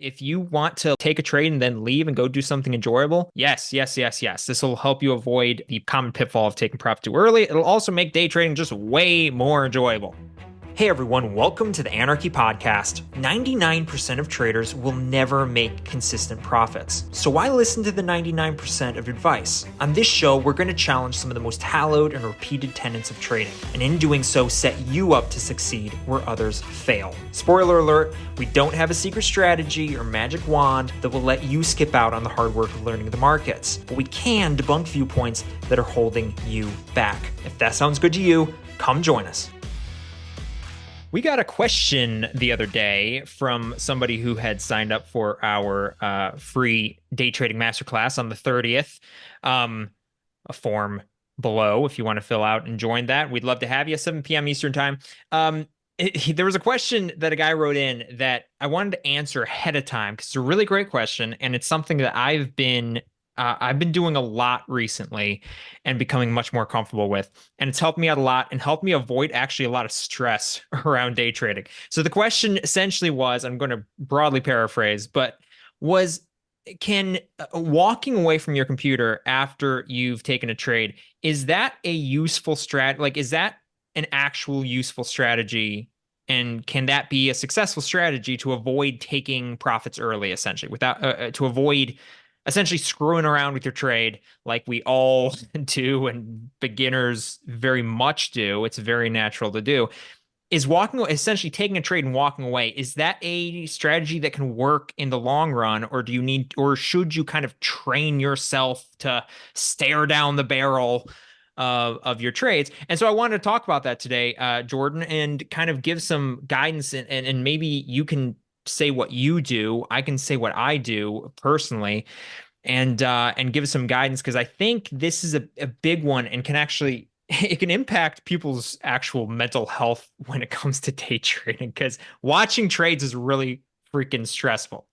If you want to take a trade and then leave and go do something enjoyable, yes, yes, yes, yes. This will help you avoid the common pitfall of taking profit too early. It'll also make day trading just way more enjoyable. Hey everyone, welcome to the Anarchy Podcast. 99% of traders will never make consistent profits. So why listen to the 99% of advice? On this show, we're going to challenge some of the most hallowed and repeated tenets of trading, and in doing so, set you up to succeed where others fail. Spoiler alert, we don't have a secret strategy or magic wand that will let you skip out on the hard work of learning the markets, but we can debunk viewpoints that are holding you back. If that sounds good to you, come join us. We got a question the other day from somebody who had signed up for our free day trading masterclass on the 30th. A form below if you want to fill out and join that. We'd love to have you, 7 p.m. Eastern time. There was a question that a guy wrote in that I wanted to answer ahead of time because it's a really great question, and it's something that I've been doing a lot recently and becoming much more comfortable with. And it's helped me out a lot and helped me avoid actually a lot of stress around day trading. So the question essentially was, I'm going to broadly paraphrase, but can walking away from your computer after you've taken a trade, is that a useful is that an actual useful strategy? And can that be a successful strategy to avoid taking profits early, essentially, without to avoid essentially screwing around with your trade like we all do and beginners very much do? It's very natural to do. Is essentially taking a trade and walking away, is that a strategy that can work in the long run, or should you kind of train yourself to stare down the barrel of your trades? And so I wanted to talk about that today, Jordan, and kind of give some guidance, and maybe you can say what you do, I can say what I do personally, and give some guidance, because I think this is a big one and can actually it can impact people's actual mental health when it comes to day trading, because watching trades is really freaking stressful.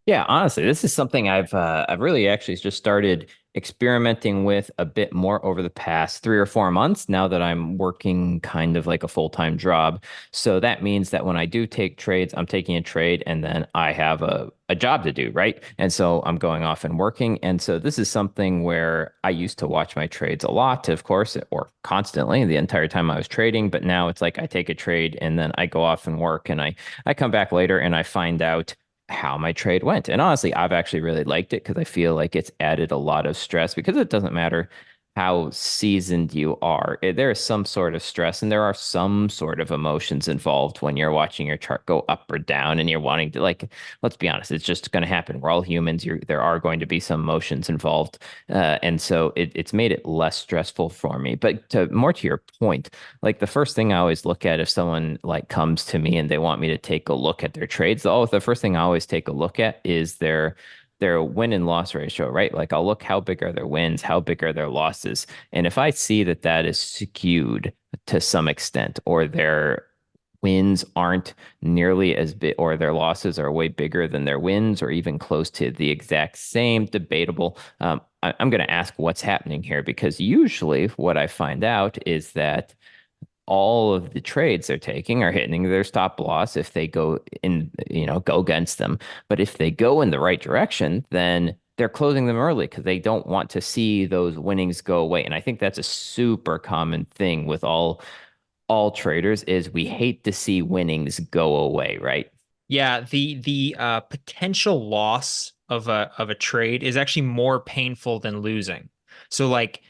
Yeah, honestly, this is something I've really actually just started experimenting with a bit more over the past 3 or 4 months now that I'm working kind of like a full-time job. So that means that when I do take trades, I'm taking a trade and then I have a job to do, right? And so I'm going off and working. And so this is something where I used to watch my trades a lot, of course, or constantly the entire time I was trading. But now it's like I take a trade and then I go off and work, and I come back later and I find out how my trade went. And honestly, I've actually really liked it because I feel like it's added a lot of stress, because it doesn't matter how seasoned you are. There is some sort of stress and there are some sort of emotions involved when you're watching your chart go up or down and you're wanting to, like, let's be honest, it's just going to happen. We're all humans. There are going to be some emotions involved. And so it's made it less stressful for me. But more to your point, like the first thing I always look at if someone like comes to me and they want me to take a look at their trades, the first thing I always take a look at is their win and loss ratio, right? Like I'll look, how big are their wins, how big are their losses. And if I see that that is skewed to some extent, or their wins aren't nearly as big, or their losses are way bigger than their wins, or even close to the exact same, debatable. I'm going to ask what's happening here, because usually what I find out is that all of the trades they're taking are hitting their stop loss if they go in, go against them. But if they go in the right direction, then they're closing them early because they don't want to see those winnings go away. And I think that's a super common thing with all traders, is we hate to see winnings go away, right? Yeah, the potential loss of a trade is actually more painful than losing. So like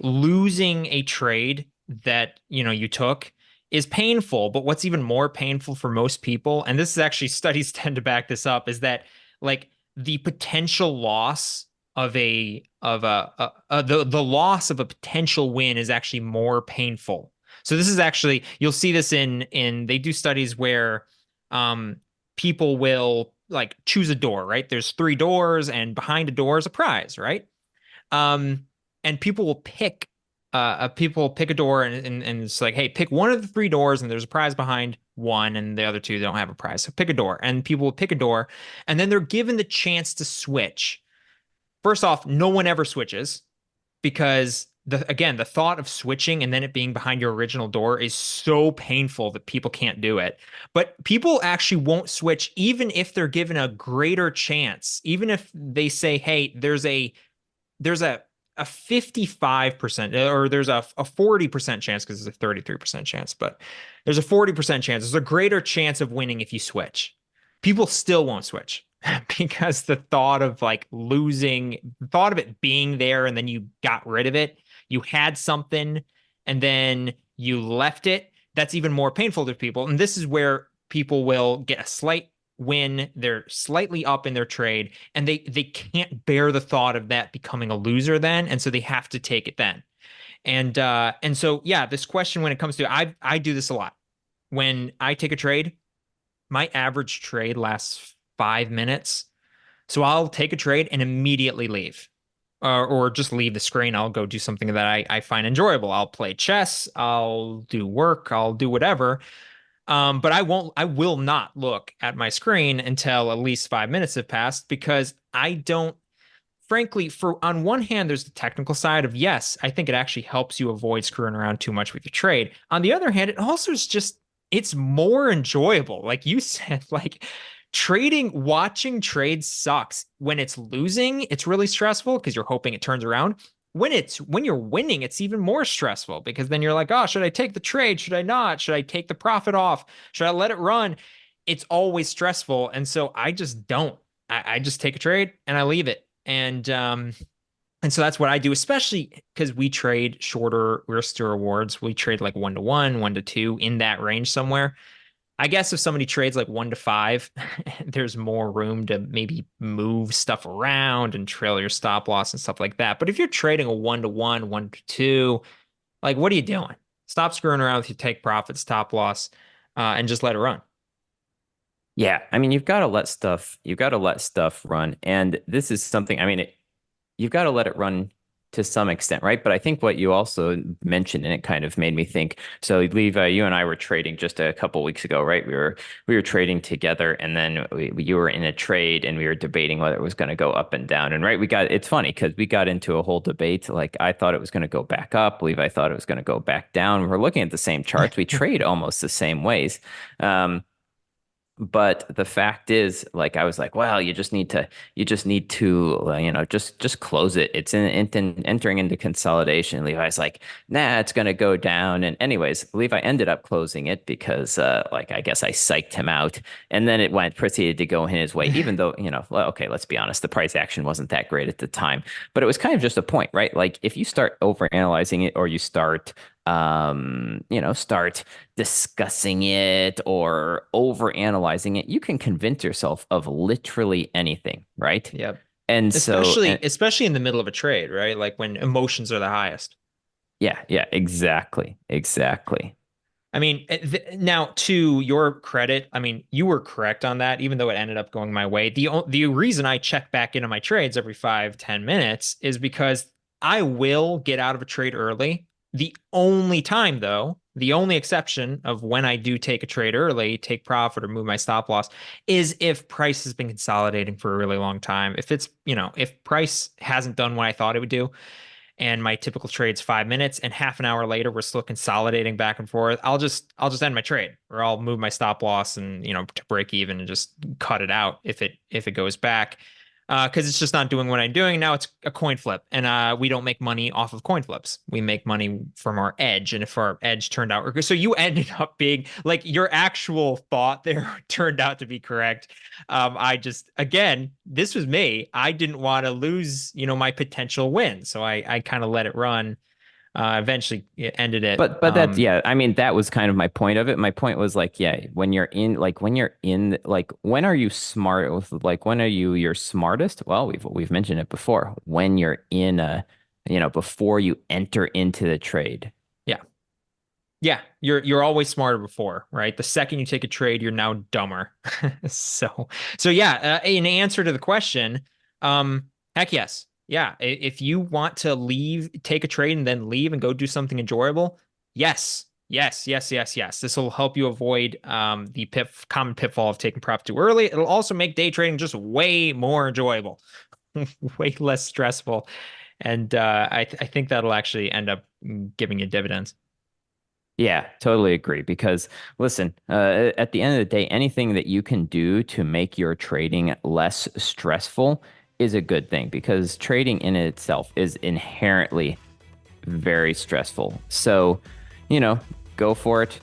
losing a trade that you took is painful, but what's even more painful for most people, and this is actually studies tend to back this up, is that like the potential loss the loss of a potential win is actually more painful. So this is actually, you'll see this in they do studies where um people will like choose a door, right? There's three doors, and behind a door is a prize, right? Um, and people will pick a door, and it's like, hey, pick one of the three doors, and there's a prize behind one, and the other two don't have a prize. So pick a door, and people will pick a door, and then they're given the chance to switch. First off, no one ever switches because the thought of switching and then it being behind your original door is so painful that people can't do it. But people actually won't switch even if they're given a greater chance. Even if they say, "Hey, there's a 55% or there's a 40% chance because there's a 33% chance, but there's a 40% chance. There's a greater chance of winning if you switch." People still won't switch because the thought of like losing, the thought of it being there and then you got rid of it, you had something and then you left it. That's even more painful to people. And this is where people will get a slight win. They're slightly up in their trade and they can't bear the thought of that becoming a loser then. And so they have to take it then. And so yeah, this question when it comes to I do this a lot. When I take a trade, my average trade lasts 5 minutes. So I'll take a trade and immediately leave. Or just leave the screen. I'll go do something that I find enjoyable. I'll play chess. I'll do work. I'll do whatever. But I will not look at my screen until at least 5 minutes have passed because I don't, frankly, for on one hand, there's the technical side of yes, I think it actually helps you avoid screwing around too much with your trade. On the other hand, it also is just, it's more enjoyable. Like you said, like watching trades sucks. When it's losing, it's really stressful because you're hoping it turns around. When you're winning, it's even more stressful because then you're like, oh, should I take the trade? Should I not? Should I take the profit off? Should I let it run? It's always stressful. And so I just don't. I just take a trade and I leave it. And so that's what I do, especially because we trade shorter risk to rewards. We trade like 1-to-1, 1-to-2 in that range somewhere. I guess if somebody trades like 1-to-5, there's more room to maybe move stuff around and trail your stop loss and stuff like that. But if you're trading a 1-to-1, 1-to-2, like what are you doing? Stop screwing around with your take profit, stop loss, and just let it run. Yeah, I mean, you've got to let stuff run. And this is something, I mean, you've got to let it run to some extent, right? But I think what you also mentioned, and it kind of made me think. So, Levi, you and I were trading just a couple weeks ago, right? We were trading together, and then you were in a trade, and we were debating whether it was going to go up and down. And right, it's funny because we got into a whole debate. Like I thought it was going to go back up, Levi thought it was going to go back down. We're looking at the same charts. We trade almost the same ways. But the fact is, like, I was like, well, you just need to, just close it. It's entering into consolidation. Levi's like, nah, it's going to go down. And anyways, Levi ended up closing it because, like, I guess I psyched him out. And then proceeded to go in his way, even though, well, okay, let's be honest, the price action wasn't that great at the time. But it was kind of just a point, right? Like, if you start overanalyzing it or you start start discussing it or over analyzing it, you can convince yourself of literally anything, right? Yep. And Especially in the middle of a trade, right? Like when emotions are the highest. yeah, exactly. I mean, now to your credit, I mean, you were correct on that, even though it ended up going my way. The reason I check back into my trades every 5-10 minutes is because I will get out of a trade early. The only time, though, the only exception of when I do take a trade early, take profit or move my stop loss is if price has been consolidating for a really long time. If it's, if price hasn't done what I thought it would do, and my typical trade's 5 minutes and half an hour later we're still consolidating back and forth, I'll just end my trade or I'll move my stop loss and to break even and just cut it out if it goes back. Because it's just not doing what I'm doing. Now it's a coin flip, and we don't make money off of coin flips. We make money from our edge, and if our edge turned out, so you ended up being like your actual thought there turned out to be correct. I just again, this was me. I didn't want to lose, my potential win, so I kind of let it run. Eventually it ended it. But that's yeah, I mean that was kind of my point of it. My point was like, yeah, when you're in when are you smart with when are you your smartest? Well, we've mentioned it before. When you're in before you enter into the trade. Yeah. Yeah, you're always smarter before, right? The second you take a trade, you're now dumber. So yeah, in answer to the question, heck yes. Yeah, if you want to leave, take a trade and then leave and go do something enjoyable, yes. This will help you avoid the common pitfall of taking profit too early. It'll also make day trading just way more enjoyable, way less stressful. And I think that'll actually end up giving you dividends. Yeah, totally agree. Because listen, at the end of the day, anything that you can do to make your trading less stressful is a good thing because trading in itself is inherently very stressful. So, you know, go for it.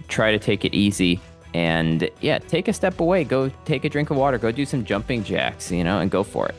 Try to take it easy. And yeah, take a step away. Go take a drink of water. Go do some jumping jacks, and go for it.